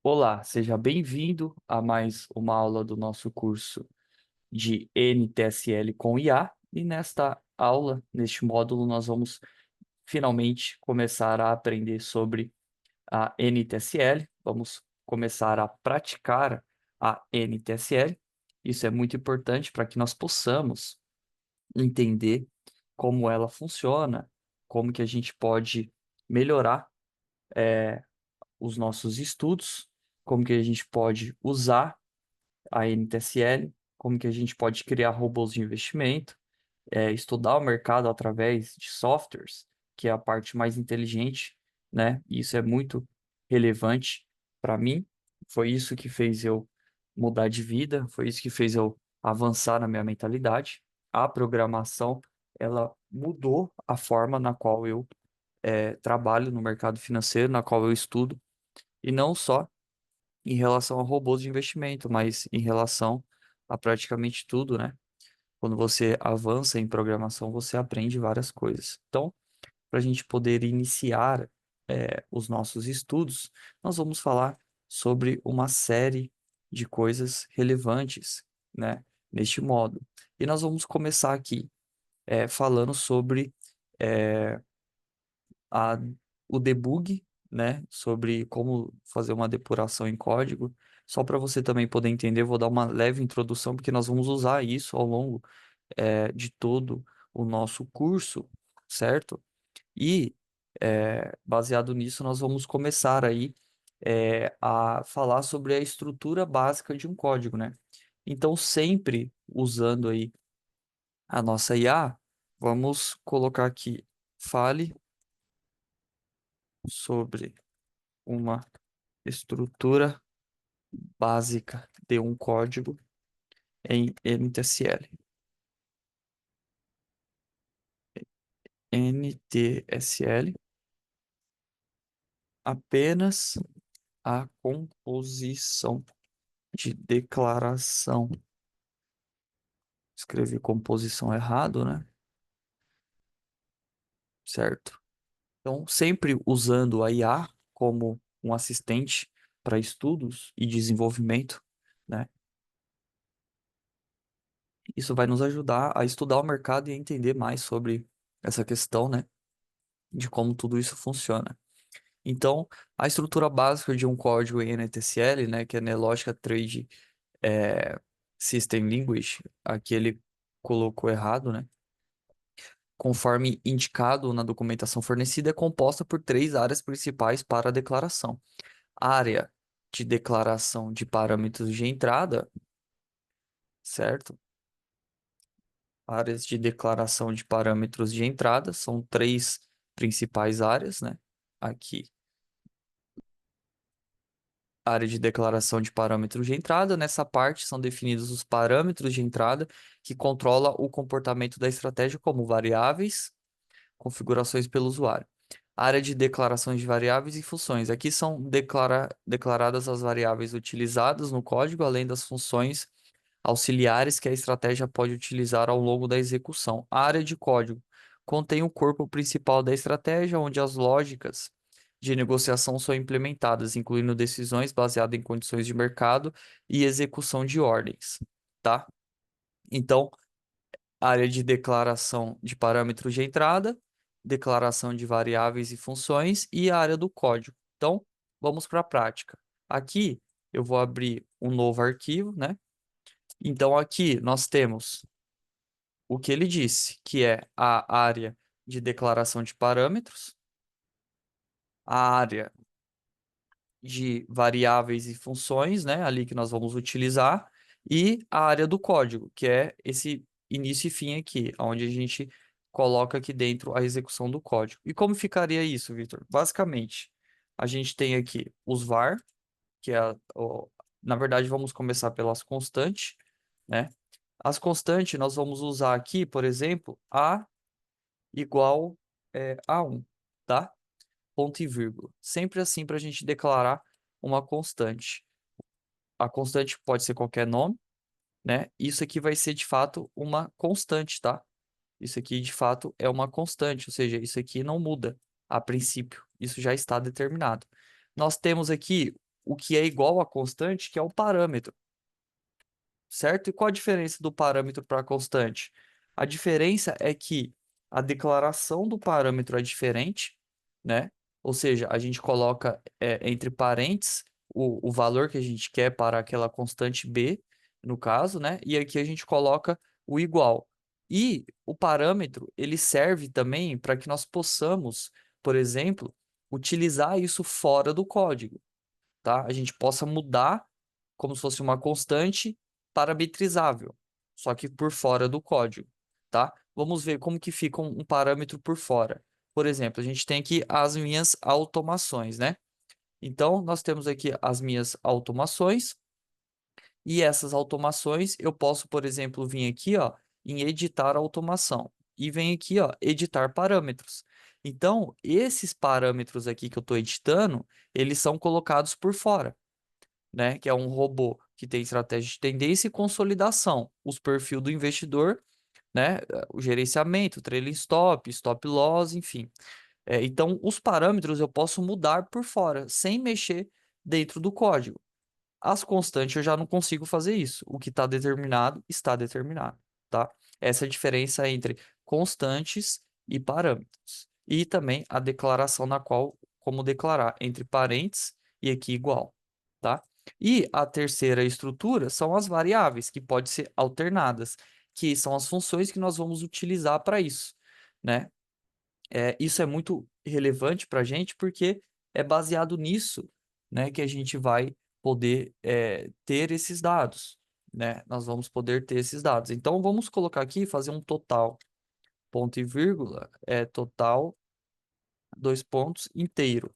Olá, seja bem-vindo a mais uma aula do nosso curso de NTSL com IA. E nesta aula, neste módulo, nós vamos finalmente começar a aprender sobre a NTSL. Vamos começar a praticar a NTSL. Isso é muito importante para que nós possamos entender como ela funciona, como que a gente pode melhorar os nossos estudos, como que a gente pode usar a NTSL, como que a gente pode criar robôs de investimento, estudar o mercado através de softwares, que é a parte mais inteligente, né? E isso é muito relevante para mim. Foi isso que fez eu mudar de vida, foi isso que fez eu avançar na minha mentalidade. A programação, ela mudou a forma na qual eu trabalho no mercado financeiro, na qual eu estudo, e não só em relação a robôs de investimento, mas em relação a praticamente tudo, né? Quando você avança em programação, você aprende várias coisas. Então, para a gente poder iniciar os nossos estudos, nós vamos falar sobre uma série de coisas relevantes, né? Neste modo. E nós vamos começar aqui falando sobre é, a, o debug, né, sobre como fazer uma depuração em código. Só para você também poder entender, vou dar uma leve introdução, porque nós vamos usar isso ao longo de todo o nosso curso, certo? E, baseado nisso, nós vamos começar aí a falar sobre a estrutura básica de um código, né? Então, sempre usando aí a nossa IA, vamos colocar aqui, fale sobre uma estrutura básica de um código em NTSL. NTSL, apenas a composição de declaração. Escrevi composição errado, né? Certo. Então, sempre usando a IA como um assistente para estudos e desenvolvimento, né? Isso vai nos ajudar a estudar o mercado e a entender mais sobre essa questão, né? De como tudo isso funciona. Então, a estrutura básica de um código em NTSL, né, que é Nelogical Trade System Language, aqui ele colocou errado, né? Conforme indicado na documentação fornecida, é composta por três áreas principais para a declaração: área de declaração de parâmetros de entrada, certo? Áreas de declaração de parâmetros de entrada são três principais áreas, né? Aqui área de declaração de parâmetros de entrada. Nessa parte são definidos os parâmetros de entrada que controla o comportamento da estratégia como variáveis, configurações pelo usuário. Área de declarações de variáveis e funções. Aqui são declaradas as variáveis utilizadas no código, além das funções auxiliares que a estratégia pode utilizar ao longo da execução. A área de código contém o corpo principal da estratégia, onde as lógicas de negociação são implementadas, incluindo decisões baseadas em condições de mercado e execução de ordens, tá? Então, área de declaração de parâmetros de entrada, declaração de variáveis e funções e a área do código. Então, vamos para a prática. Aqui eu vou abrir um novo arquivo, né? Então, aqui nós temos o que ele disse, que é a área de declaração de parâmetros, a área de variáveis e funções, né, ali que nós vamos utilizar, e a área do código, que é esse início e fim aqui, onde a gente coloca aqui dentro a execução do código. E como ficaria isso, Victor? Basicamente, a gente tem aqui os var, que é na verdade, vamos começar pelas constantes, né? As constantes nós vamos usar aqui, por exemplo, a igual a 1, tá? Ponto e vírgula. Sempre assim para a gente declarar uma constante. A constante pode ser qualquer nome, né? Isso aqui vai ser de fato uma constante, tá? Isso aqui de fato é uma constante, ou seja, isso aqui não muda a princípio. Isso já está determinado. Nós temos aqui o que é igual à constante, que é o parâmetro, certo? E qual a diferença do parâmetro para a constante? A diferença é que a declaração do parâmetro é diferente, né? Ou seja, a gente coloca entre parênteses o valor que a gente quer para aquela constante b, no caso, né? E aqui a gente coloca o igual. E o parâmetro, ele serve também para que nós possamos, por exemplo, utilizar isso fora do código, tá? A gente possa mudar como se fosse uma constante parametrizável, só que por fora do código, tá? Vamos ver como que fica um parâmetro por fora. Por exemplo, a gente tem aqui as minhas automações, né? Então, nós temos aqui as minhas automações, e essas automações eu posso, por exemplo, vir aqui, ó, em editar automação, e vem aqui, ó, editar parâmetros. Então, esses parâmetros aqui que eu estou editando, eles são colocados por fora, né? Que é um robô que tem estratégia de tendência e consolidação, os perfis do investidor, né? O gerenciamento, trailing stop, stop loss, enfim. Então, os parâmetros eu posso mudar por fora, sem mexer dentro do código. As constantes eu já não consigo fazer isso. O que está determinado, tá? Essa é a diferença entre constantes e parâmetros. E também a declaração na qual, como declarar entre parênteses e aqui igual, tá? E a terceira estrutura são as variáveis, que podem ser alternadas, que são as funções que nós vamos utilizar para isso, né? Isso é muito relevante para a gente porque é baseado nisso, né, que a gente vai poder ter esses dados, né? Nós vamos poder ter esses dados. Então, vamos colocar aqui, fazer um total, ponto e vírgula, total, dois pontos, inteiro,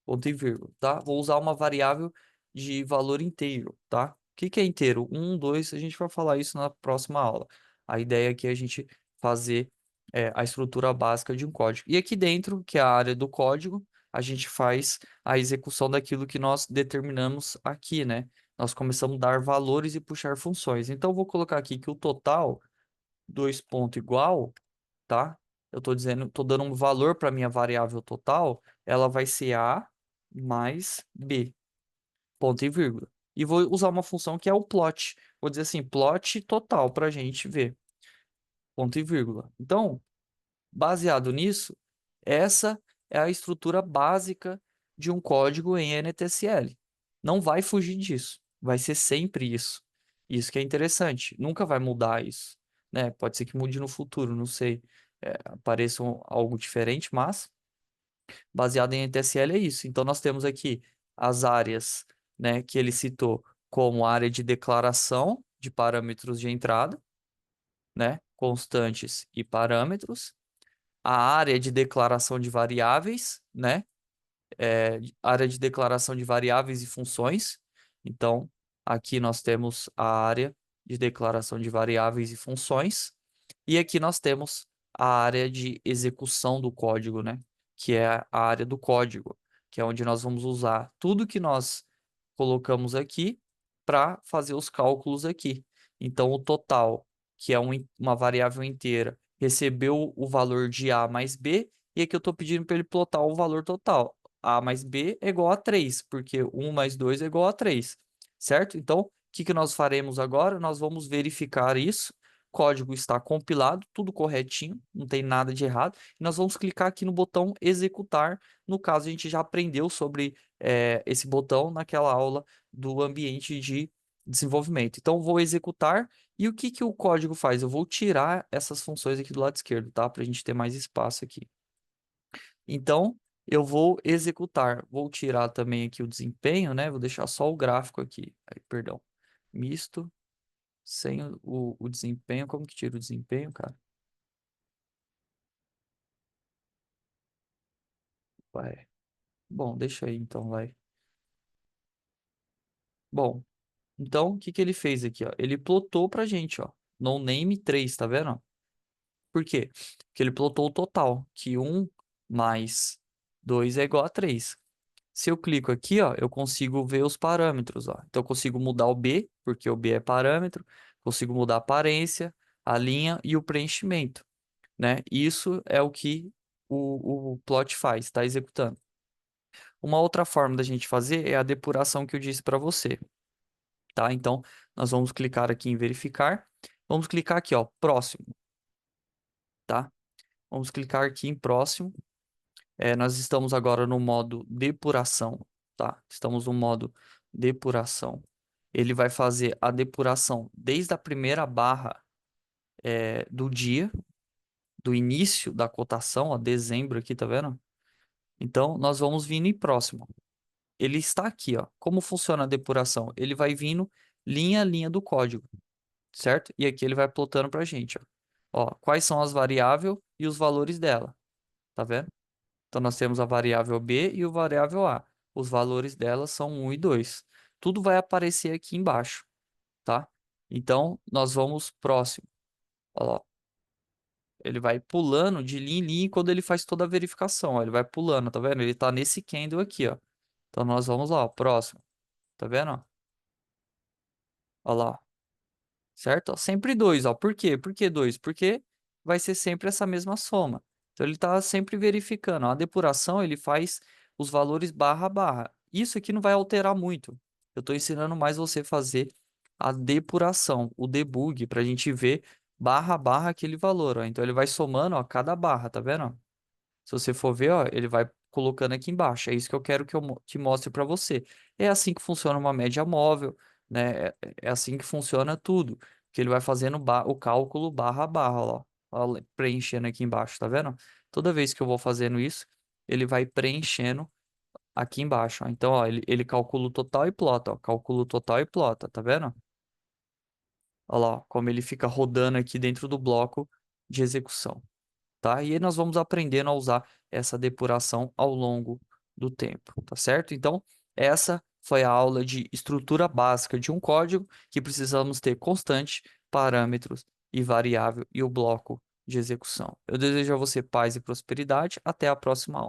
ponto e vírgula, tá? Vou usar uma variável de valor inteiro, tá? O que que é inteiro? Um, dois, a gente vai falar isso na próxima aula. A ideia aqui é a gente fazer a estrutura básica de um código. E aqui dentro, que é a área do código, a gente faz a execução daquilo que nós determinamos aqui, né? Nós começamos a dar valores e puxar funções. Então, eu vou colocar aqui que o total, dois ponto igual, tá? Eu estou dizendo, estou dando um valor para minha variável total, ela vai ser A mais B, ponto e vírgula. E vou usar uma função que é o plot. Vou dizer assim, plot total para a gente ver, ponto e vírgula. Então, baseado nisso, essa é a estrutura básica de um código em NTSL. Não vai fugir disso, vai ser sempre isso. Isso que é interessante, nunca vai mudar isso, né? Pode ser que mude no futuro, não sei, apareça algo diferente, mas baseado em NTSL é isso. Então nós temos aqui as áreas, né, que ele citou como área de declaração de parâmetros de entrada, né, constantes e parâmetros, a área de declaração de variáveis, né, área de declaração de variáveis e funções. Então, aqui nós temos a área de declaração de variáveis e funções. E aqui nós temos a área de execução do código, né? Que é a área do código, que é onde nós vamos usar tudo que nós colocamos aqui para fazer os cálculos aqui. Então, o total, que é uma variável inteira, recebeu o valor de A mais B, e aqui eu estou pedindo para ele plotar o valor total. A mais B é igual a 3, porque 1 mais 2 é igual a 3, certo? Então, o que que nós faremos agora? Nós vamos verificar isso. O código está compilado, tudo corretinho, não tem nada de errado. E nós vamos clicar aqui no botão executar. No caso, a gente já aprendeu sobre esse botão naquela aula do ambiente de desenvolvimento. Então, vou executar. E o que que o código faz? Eu vou tirar essas funções aqui do lado esquerdo, tá? Para a gente ter mais espaço aqui. Então, eu vou executar. Vou tirar também aqui o desempenho, né? Vou deixar só o gráfico aqui. Aí, perdão. Misto, sem o desempenho. Como que tira o desempenho, cara? Vai. Bom, deixa aí então, vai. Bom, então, o que que ele fez aqui, ó? Ele plotou pra gente, ó. No name 3, tá vendo? Por quê? Porque ele plotou o total, que 1 mais 2 é igual a 3. Se eu clico aqui, ó, eu consigo ver os parâmetros, ó. Então eu consigo mudar o B, porque o B é parâmetro, consigo mudar a aparência, a linha e o preenchimento, né? Isso é o que o plot faz, está executando. Uma outra forma da gente fazer é a depuração que eu disse para você, tá? Então, nós vamos clicar aqui em verificar. Vamos clicar aqui, ó, próximo, tá? Vamos clicar aqui em próximo. Nós estamos agora no modo depuração, tá? Estamos no modo depuração. Ele vai fazer a depuração desde a primeira barra, do dia, do início da cotação, ó, dezembro aqui, tá vendo? Então, nós vamos vindo em próximo. Ele está aqui, ó. Como funciona a depuração? Ele vai vindo linha a linha do código, certo? E aqui ele vai plotando pra gente, ó. Ó, quais são as variáveis e os valores dela, tá vendo? Então nós temos a variável B e o variável A. Os valores delas são 1 e 2. Tudo vai aparecer aqui embaixo, tá? Então nós vamos próximo. Olha lá, ele vai pulando de linha em linha quando ele faz toda a verificação, ó. Ele vai pulando, tá vendo? Ele tá nesse candle aqui, ó. Então nós vamos lá, ó, próximo. Tá vendo, ó? Olha lá, certo? Ó, sempre 2, ó. Por quê? Por que 2? Porque vai ser sempre essa mesma soma. Então ele está sempre verificando. Ó. A depuração ele faz os valores barra a barra. Isso aqui não vai alterar muito. Eu estou ensinando mais você fazer a depuração, o debug, para a gente ver barra a barra aquele valor. Ó. Então ele vai somando, ó, cada barra, tá vendo? Se você for ver, ó, ele vai colocando aqui embaixo. É isso que eu quero que mostre para você. É assim que funciona uma média móvel, né? É assim que funciona tudo. Que ele vai fazendo o cálculo barra a barra, ó, ó, preenchendo aqui embaixo, tá vendo? Toda vez que eu vou fazendo isso, ele vai preenchendo aqui embaixo, ó. Então, ó, ele calcula o total e plota, ó. Calcula o total e plota, tá vendo? Olha lá, ó, como ele fica rodando aqui dentro do bloco de execução, tá? E aí nós vamos aprendendo a usar essa depuração ao longo do tempo, tá certo? Então, essa foi a aula de estrutura básica de um código que precisamos ter constante, parâmetros e variável e o bloco de execução. Eu desejo a você paz e prosperidade. Até a próxima aula.